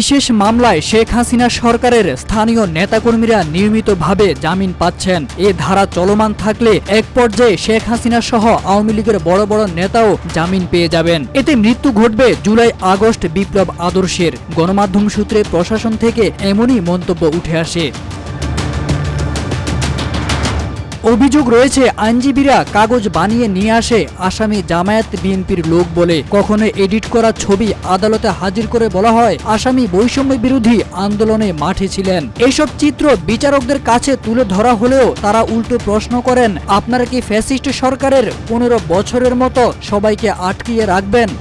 বিশেষ মামলায় শেখ হাসিনা সরকারের স্থানীয় নেতাকর্মীরা নিয়মিতভাবে জামিন পাচ্ছেন। এ ধারা চলমান থাকলে এক পর্যায়ে শেখ হাসিনা সহ আওয়ামী লীগের বড় বড় নেতাও জামিন পেয়ে যাবেন। এতে মৃত্যু ঘটবে জুলাই আগস্ট বিপ্লব আদর্শের। গণমাধ্যম সূত্রে প্রশাসন থেকে এমনই মন্তব্য উঠে আসে। অভিযোগ রয়েছে, আইনজীবীরা কাগজ বানিয়ে নিয়ে আসে আসামি জামায়াত বিএনপির লোক বলে। কখনো এডিট করা ছবি আদালতে হাজির করে বলা হয় আসামি বৈষম্য বিরোধী আন্দোলনে মাঠে ছিলেন। এইসব চিত্র বিচারকদের কাছে তুলে ধরা হলেও তারা উল্টো প্রশ্ন করেন, আপনারা কি ফ্যাসিস্ট সরকারের 15 বছরের মতো সবাইকে আটকিয়ে রাখবেন?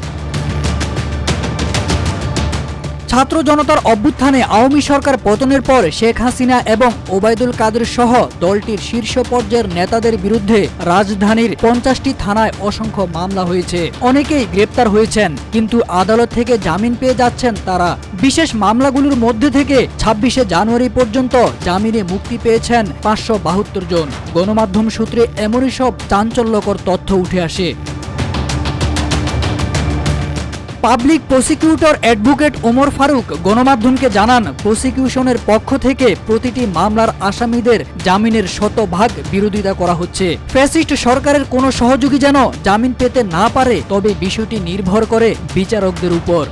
ছাত্র জনতার অভ্যুত্থানে আওয়ামী সরকার পতনের পর শেখ হাসিনা এবং ওবায়দুল কাদের সহ দলটির শীর্ষ পর্যায়ের নেতাদের বিরুদ্ধে রাজধানীর 50টি থানায় অসংখ্য মামলা হয়েছে। অনেকেই গ্রেপ্তার হয়েছেন, কিন্তু আদালত থেকে জামিন পেয়ে যাচ্ছেন তারা। বিশেষ মামলাগুলোর মধ্যে থেকে 26শে জানুয়ারি পর্যন্ত জামিনে মুক্তি পেয়েছেন 572 জন। গণমাধ্যম সূত্রে এমনই সব চাঞ্চল্যকর তথ্য উঠে আসে। Public prosecutor advocate Omar Faruk গণমাধ্যমকে জানান, প্রসিকিউশনের পক্ষ থেকে প্রতিটি মামলার আসামিদের জামিনের শতভাগ বিরোধিতা করা হচ্ছে। ফ্যাসিস্ট সরকারের কোনো সহযোগী যেন জামিন পেতে না পারে, তবে বিষয়টি নির্ভর করে বিচারকদের উপর।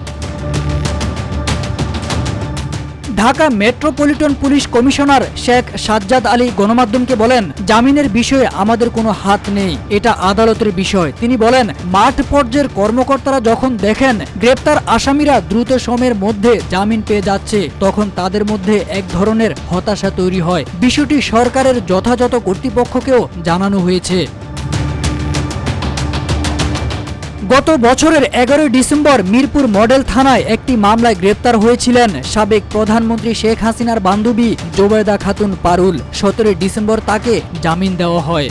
Dhaka metropolitan police commissioner Sheikh Sajjad Ali গণমাধ্যমকে বলেন, জামিনের বিষয়ে আমাদের কোনো হাত নেই, এটা আদালতের বিষয়। তিনি বলেন, মাঠ পর্যায়ের কর্মকর্তারা যখন দেখেন গ্রেপ্তার আসামিরা দ্রুত সময়ের মধ্যে জামিন পেয়ে যাচ্ছে, তখন তাদের মধ্যে এক ধরনের হতাশা তৈরি হয়। বিষয়টি সরকারের যথাযথ কর্তৃপক্ষকেও জানানো হয়েছে। গত বছরের 11 ডিসেম্বর মিরপুর মডেল থানায় একটি মামলায় গ্রেপ্তার হয়েছিলেন সাবেক প্রধানমন্ত্রী শেখ হাসিনার বান্ধবী জোবেদা খাতুন পারুল। 17 ডিসেম্বর তাকে জামিন দেওয়া হয়।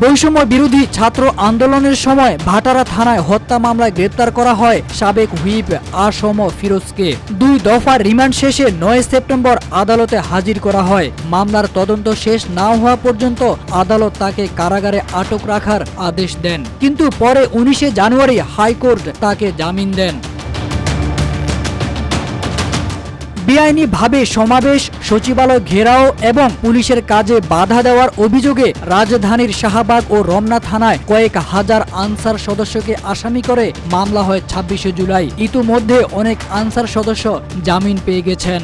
বৈষম্য বিরোধী ছাত্র আন্দোলনের সময় ভাটারা থানায় হত্যা মামলায় গ্রেপ্তার করা হয় সাবেক হুইপ আসম ফিরোজকে। 2 দফার রিমান্ড শেষে 9 সেপ্টেম্বর আদালতে হাজির করা হয়। মামলার তদন্ত শেষ না হওয়া পর্যন্ত আদালত তাকে কারাগারে আটক রাখার আদেশ দেন, কিন্তু পরে 19শে জানুয়ারি হাইকোর্ট তাকে জামিন দেন। বেআইনিভাবে সমাবেশ, সচিবালয় ঘেরাও এবং পুলিশের কাজে বাধা দেওয়ার অভিযোগে রাজধানীর শাহবাগ ও রমনা থানায় কয়েক হাজার আনসার সদস্যকে আসামি করে মামলা হয় 26শে জুলাই। ইতিমধ্যে অনেক আনসার সদস্য জামিন পেয়ে গেছেন।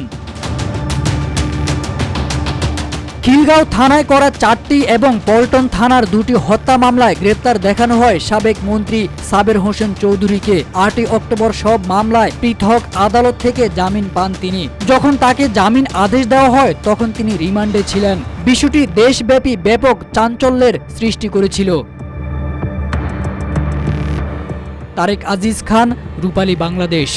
খিলগাঁও থানায় করা 4টি এবং পল্টন থানার 2টি হত্যা মামলায় গ্রেপ্তার দেখানো হয় সাবেক মন্ত্রী সাবের হোসেন চৌধুরীকে। 8ই অক্টোবর সব মামলায় পৃথক আদালত থেকে জামিন পান তিনি। যখন তাকে জামিন আদেশ দেওয়া হয় তখন তিনি রিমান্ডে ছিলেন। বিষয়টি দেশব্যাপী ব্যাপক চাঞ্চল্যের সৃষ্টি করেছিল। তারেক আজিজ খান, রূপালী বাংলাদেশ।